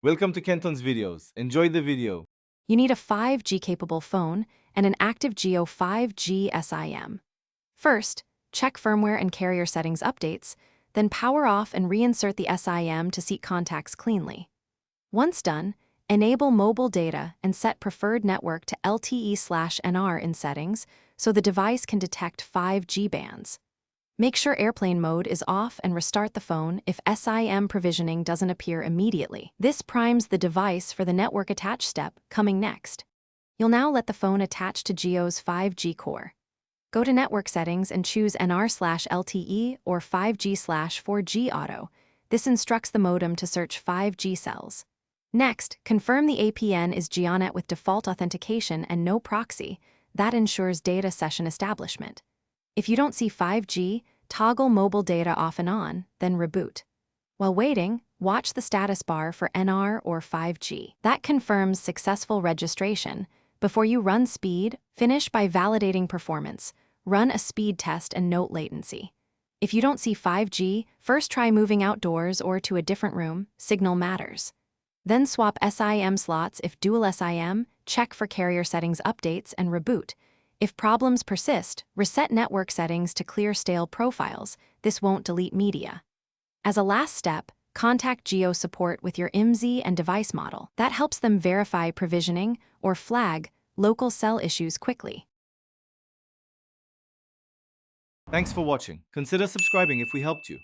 Welcome to Kenton's videos. Enjoy the video. You need a 5G-capable phone and an active Jio 5G SIM. First, check firmware and carrier settings updates, then power off and reinsert the SIM to seek contacts cleanly. Once done, enable mobile data and set preferred network to LTE/NR in settings so the device can detect 5G bands. Make sure airplane mode is off and restart the phone if SIM provisioning doesn't appear immediately. This primes the device for the network attach step coming next. You'll now let the phone attach to Jio's 5G core. Go to network settings and choose NR/LTE or 5G/4G auto. This instructs the modem to search 5G cells. Next, confirm the APN is Gionet with default authentication and no proxy. That ensures data session establishment. If you don't see 5G, toggle mobile data off and on, then reboot. While waiting, watch the status bar for NR or 5G. That confirms successful registration. Before you run speed, finish by validating performance. Run a speed test and note latency. If you don't see 5G, first try moving outdoors or to a different room. Signal matters. Then swap SIM slots if dual SIM, check for carrier settings updates, and reboot. If problems persist, reset network settings to clear stale profiles. This won't delete media. As a last step, contact Jio support with your IMSI and device model. That helps them verify provisioning or flag local cell issues quickly. Thanks for watching. Consider subscribing if we helped you.